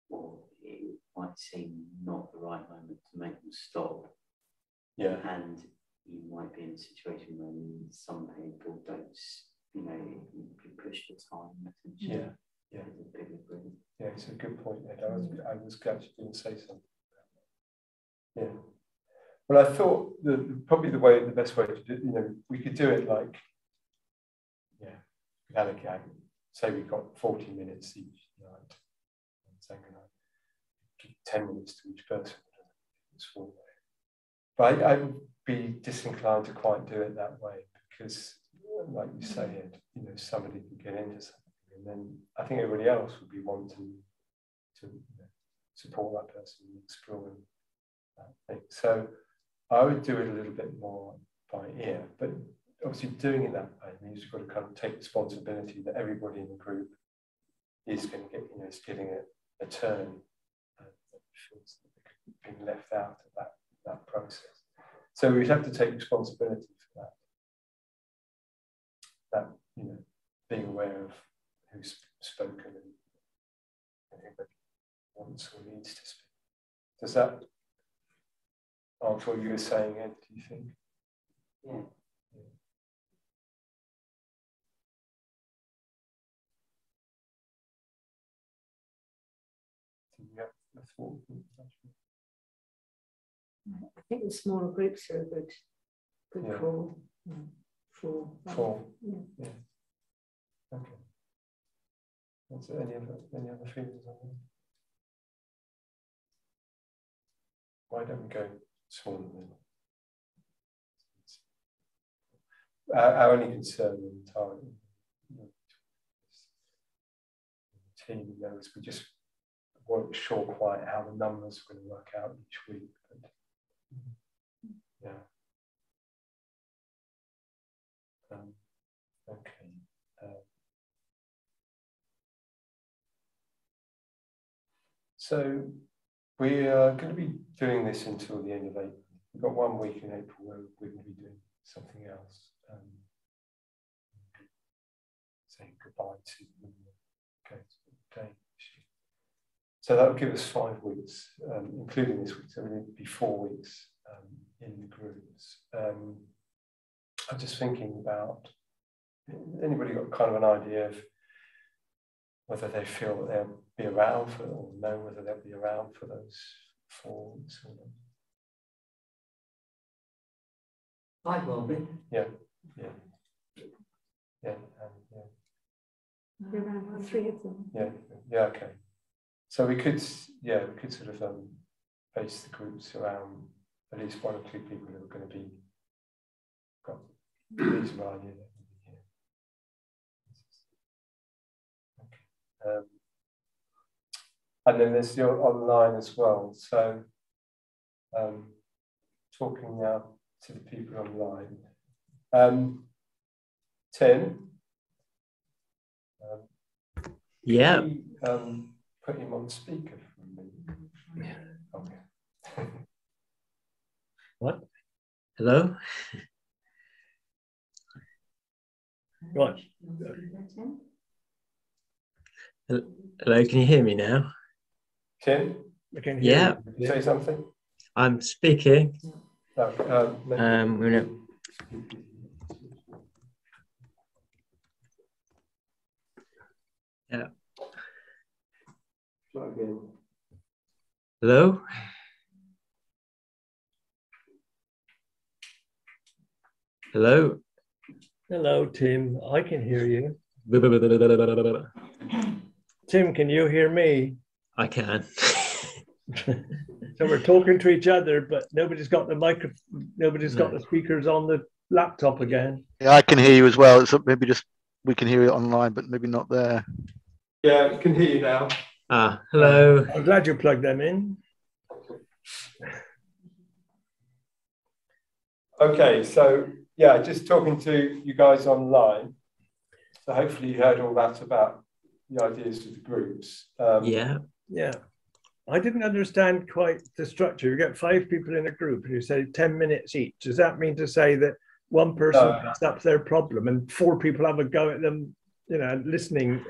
E: or it might seem not the right moment to make them stop.
B: Yeah.
E: And you might be in a situation where some people don't, you know, you push the time attention.
B: Yeah. Yeah.
E: It's a bigger group.
B: Yeah, it's a good point, Ed. I was glad you didn't say something. Yeah. Well, I thought probably the best way to do, you know, we could do it like, yeah, allocate. Say we've got 40 minutes each night. Give 10 minutes to each person. It's 4. But I would be disinclined to quite do it that way because, like you say, Ed, you know, somebody can get into something and and then I think everybody else would be wanting to support that person in exploring that thing. So I would do it a little bit more by ear, but obviously doing it that way means you've got to kind of take responsibility that everybody in the group is going to get, is getting a turn, feels that they're being left out of that process. So we'd have to take responsibility for that, being aware of who's spoken and everybody wants or needs to speak. Does that answer what you were saying, Ed, do you think?
E: Yeah.
B: Yeah, I thought.
D: I think the smaller groups are a good
B: Yeah.
D: call.
B: Four.
D: Yeah.
B: Yeah. Okay. Is there any other feelings on that? Why don't we go smaller then? Our only concern in time, the team knows we just weren't sure quite how the numbers are going to work out each week. But, yeah. Okay. So we are going to be doing this until the end of April. We've got 1 week in April where we're going to be doing something else. Saying goodbye to the day. So that will give us 5 weeks, including this week. So it'll be 4 weeks in the groups. I'm just thinking about, anybody got kind of an idea of whether they feel that they'll be around for, or know whether they'll be around for those 4 weeks or not?
E: I will be.
B: Yeah.
D: Be around for 3 of them.
B: Yeah, okay. So we could sort of base the groups around at least 1 or 2 people who are going to be got a reasonable idea that will be here. Okay. And then there's your online as well. So talking now to the people online. Tim.
F: Yeah.
B: Put him on speaker for a minute. Okay.
F: What? Hello? Right. Hello, can you hear me now?
B: Tim?
G: I can hear
F: Yeah.
G: you.
B: Say something?
F: I'm speaking.
B: No,
F: Yeah.
B: Try again.
F: Hello? Hello?
G: Hello, Tim. I can hear you. Tim, can you hear me?
F: I can.
G: So we're talking to each other, but nobody's got the microphone. Nobody's got the speakers on the laptop again.
H: Yeah, I can hear you as well. So maybe just we can hear it online, but maybe not there.
B: Yeah, we can hear you now.
F: Hello.
G: I'm glad you plugged them in.
B: Okay, so yeah, just talking to you guys online. So hopefully you heard all that about the ideas of the groups.
G: Yeah. I didn't understand quite the structure. You get 5 people in a group and you say 10 minutes each. Does that mean to say that one person picks up their problem and 4 people have a go at them, listening?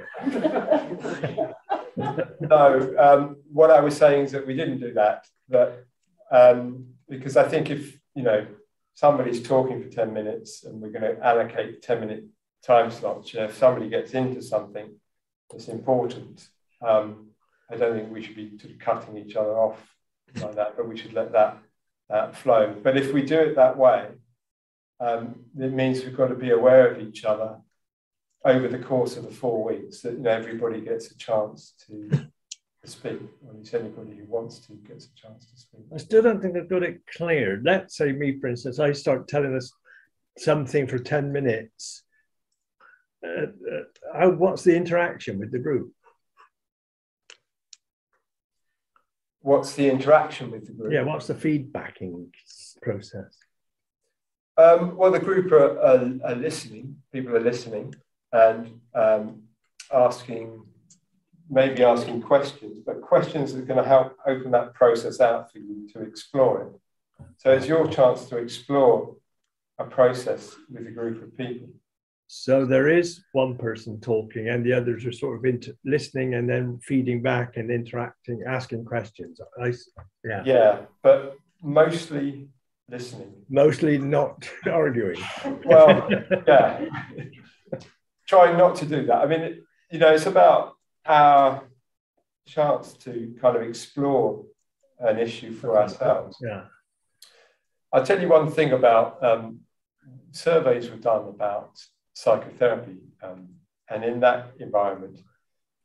B: No, what I was saying is that we didn't do that. Because I think if, somebody's talking for 10 minutes and we're going to allocate 10-minute time slots, if somebody gets into something that's important, I don't think we should be sort of cutting each other off like that, but we should let that flow. But if we do it that way, it means we've got to be aware of each other over the course of the 4 weeks, that everybody gets a chance to speak, or at least anybody who wants to gets a chance to speak.
G: I still don't think I've got it clear. Let's say me, for instance, I start telling us something for 10 minutes. what's the interaction with the group?
B: What's the interaction with the group?
G: Yeah, what's the feedbacking process?
B: Well, the group are listening. People are listening and maybe asking questions, but questions that are going to help open that process out for you to explore it. So it's your chance to explore a process with a group of people.
G: So there is one person talking and the others are sort of listening and then feeding back and interacting, asking questions.
B: Yeah, but mostly listening.
G: Mostly not arguing.
B: Well, yeah. Trying not to do that. I mean, it's about our chance to kind of explore an issue for ourselves.
G: Yeah.
B: I'll tell you one thing about surveys were done about psychotherapy, and in that environment,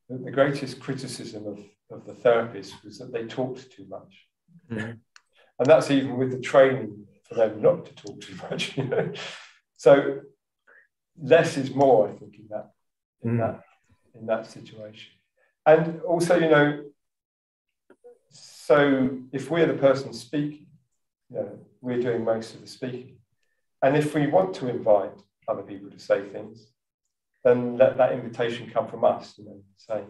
B: the greatest criticism of the therapist was that they talked too much.
F: Mm-hmm.
B: And that's even with the training for them not to talk too much. So less is more, I think, in that situation. And also, so if we're the person speaking, we're doing most of the speaking. And if we want to invite other people to say things, then let that invitation come from us, say,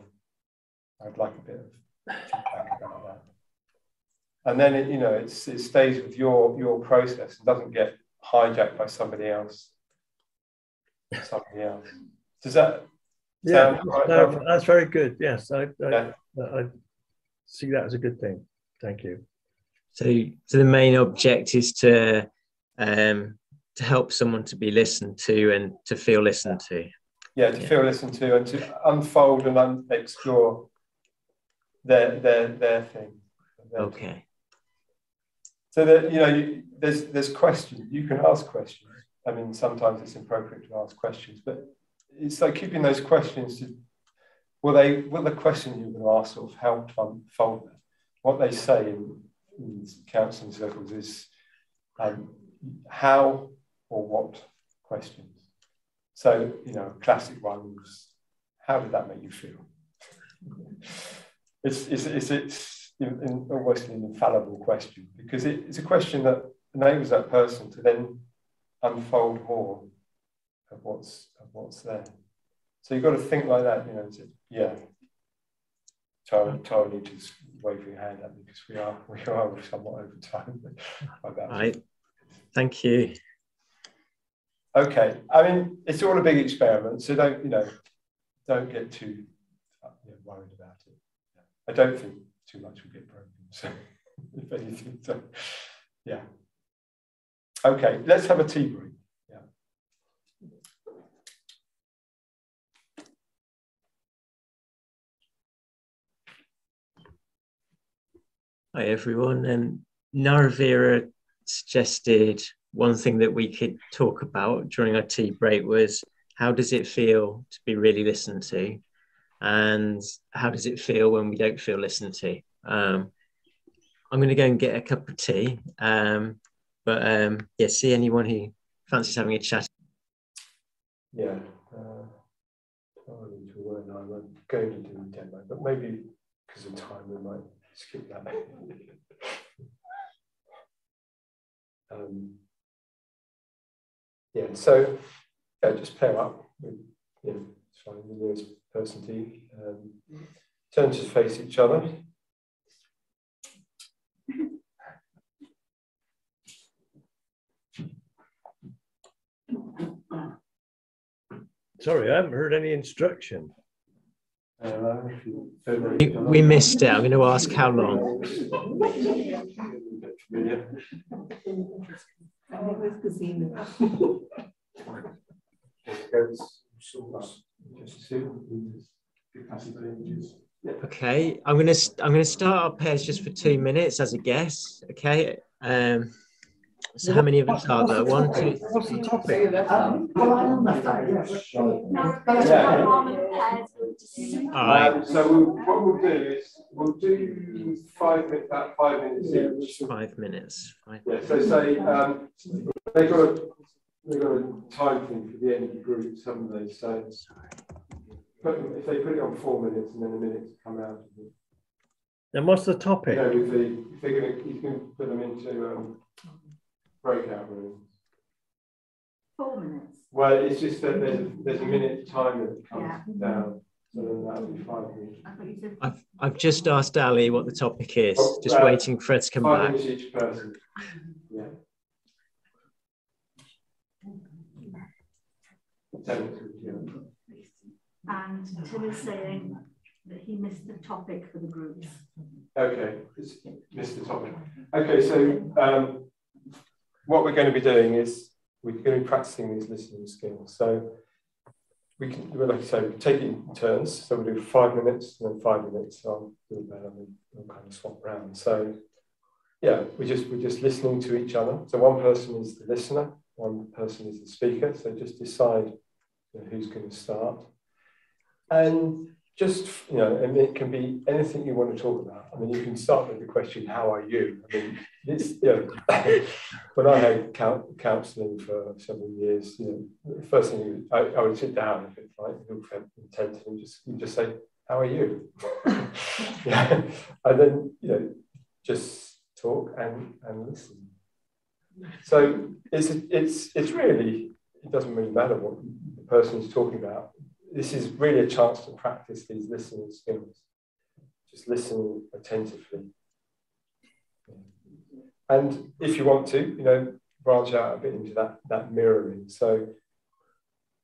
B: I'd like a bit of feedback about that. And then it stays with your process and doesn't get hijacked by somebody else. Does that sound right?
G: No, that's very good. Yes, I
B: Yeah.
G: see that as a good thing. Thank you.
F: So the main object is to help someone to be listened to and to feel listened to.
B: Yeah, to feel listened to and to unfold and explore their thing.
F: Okay.
B: So that there's questions. You can ask questions. I mean, sometimes it's appropriate to ask questions, but it's like keeping those questions to will the question you're going to ask sort of help unfold that. What they say in counselling circles is how or what questions. So, a classic one was, how did that make you feel? It's almost an infallible question because it's a question that enables that person to then unfold more of what's there. So you've got to think like that, Taranita's waving your hand at me because we are somewhat over time.
F: Right. Thank you.
B: Okay. I mean, it's all a big experiment, so don't get too worried about it. I don't think too much will get broken. So if anything, so yeah. Okay, let's have a tea break. Yeah.
F: Hi everyone. And Naravira suggested one thing that we could talk about during our tea break was how does it feel to be really listened to, and how does it feel when we don't feel listened to? I'm going to go and get a cup of tea, see anyone who fancies having a chat.
B: Yeah, I'm going to do a demo, but maybe because of time we might skip that. So just pair up with, find the nearest person to you. Turn to face each other.
G: Sorry, I haven't heard any instruction.
F: We missed it. I'm going to ask how long. Okay, I'm going to start our pairs just for 2 minutes as a guess. Okay. So how many of us are there? 1, 2, 3.
G: What's the topic?
F: All right.
B: So what we'll do is we'll do 5 minutes, about 5 minutes each.
F: 5 minutes. Right.
B: Yeah. So say they've got they've got a time thing for the end of the groups, haven't they? So if they put it on 4 minutes and then a minute to come out of it.
G: And what's the topic?
B: You know, if they're going to, you can put them into breakout rooms.
C: 4 minutes.
B: Well, it's just that there's a minute timer that comes down, so then that'll be 5 minutes.
C: I thought you said
F: I've just asked Ali what the topic is,
B: Oh,
F: just waiting for her to come
B: 5
F: back.
B: minutes each person. Yeah. 10 minutes, yeah.
C: And Tim is saying that he missed the topic for the groups.
B: Okay, missed the topic. Okay, so what we're going to be doing is we're going to be practicing these listening skills. So we can, like I say, we can take it in turns. So we'll do 5 minutes and then 5 minutes. So I'll do that and we'll kind of swap around. So yeah, we're just listening to each other. So one person is the listener, one person is the speaker. So just decide who's going to start. And just, you know, and it can be anything you want to talk about. I mean, you can start with the question, how are you? I mean, it's, you know, when I had counselling for several years, you know, the first thing I would sit down if it's like intense and you just say, how are you? Yeah. And then, you know, just talk and listen. So it's really, it doesn't really matter what the person is talking about. This is really a chance to practice these listening skills. Just listen attentively. And if you want to, you know, branch out a bit into that mirroring. So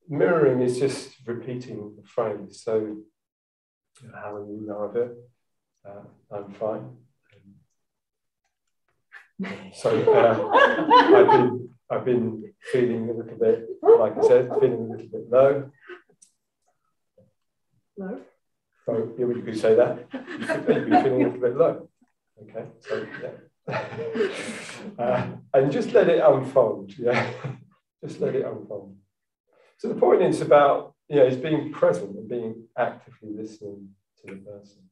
B: mirroring is just repeating the phrase. So, how are you, Naravira? I'm fine. So I've been feeling a little bit, like I said, feeling a little bit low.
D: No.
B: So yeah, you could say that. You've been feeling a little bit low. Okay, so yeah. And just let it unfold. Yeah, just let it unfold. So the point is about, you know, is being present and being actively listening to the person.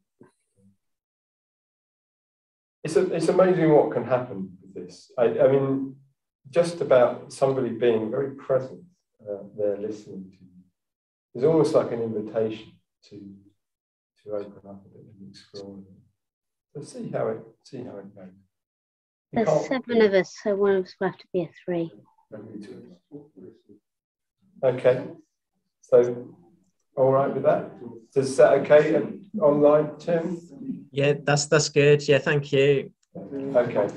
B: It's amazing what can happen with this. I mean, just about somebody being very present there listening to you. It's almost like an invitation to open up a bit and explore. So see how it goes.
I: There's 7 of us, so one of us will have to be a 3.
B: Okay. So all right with that? Is that okay online, Tim?
F: Yeah, that's good. Yeah, thank you.
B: Okay.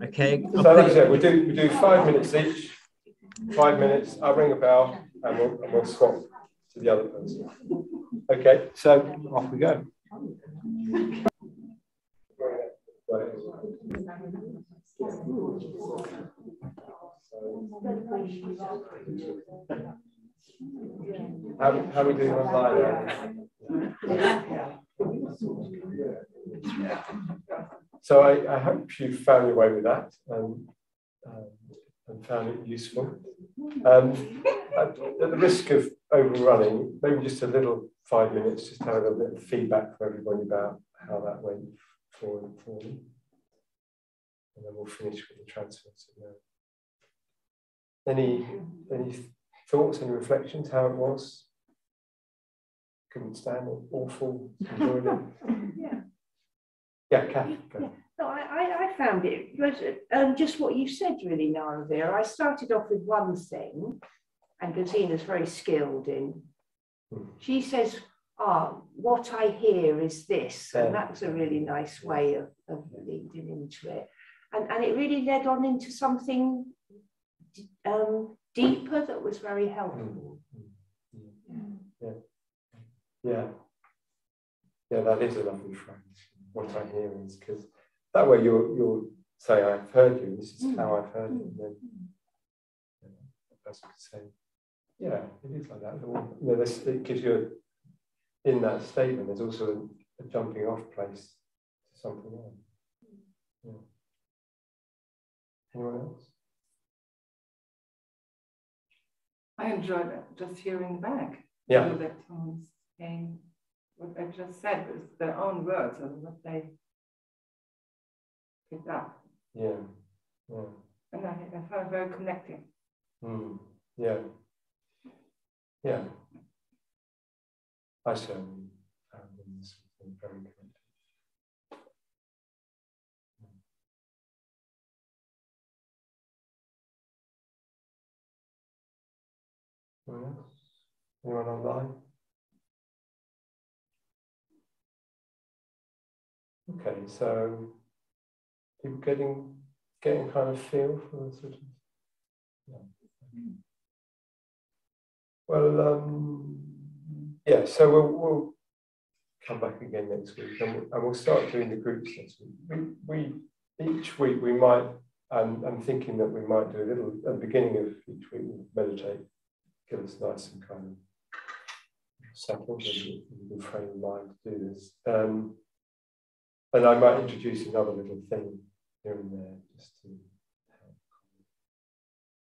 F: Okay.
B: So like I said, we do 5 minutes each. 5 minutes. I'll ring a bell and we'll swap to the other person. Okay, so off we go. How are we doing online? So I hope you found your way with that and found it useful. At the risk of overrunning, maybe just a little 5 minutes, just to have a little bit of feedback from everybody about how that went for you. And then we'll finish with the transfer. So, any thoughts, any reflections, how it was? Couldn't stand it, awful, enjoyed it? Yeah, Kath, go.
D: No, I found it was just what you said, really, Naravira. I started off with one thing, and Gazina's very skilled in. She says, what I hear is this, and that's a really nice way of leading into it. And it really led on into something deeper that was very helpful.
B: Yeah, that is a lovely phrase. What I hear is, because that way you'll say, I've heard you, this is how I've heard it. And then the person could say, yeah, it is like that. You know, it gives you, in that statement, there's also a jumping off place to something else. Yeah. Anyone else?
J: I enjoyed it, just hearing back.
B: Yeah.
J: So that someone's saying what I just said is their own words and what they picked up.
B: Yeah.
J: And I found it very connecting.
B: Yeah. Yeah. I certainly found this very good. Anyone else? Anyone online? Okay, so people getting kind of feel for the sort of. Yeah. Well, yeah. So we'll come back again next week, and we'll start doing the groups next week. We each week we might. I'm thinking that we might do a little at the beginning of each week. We'll meditate, give us nice and kind of settled in a good frame of mind to do this. And I might introduce another little thing here and there, just to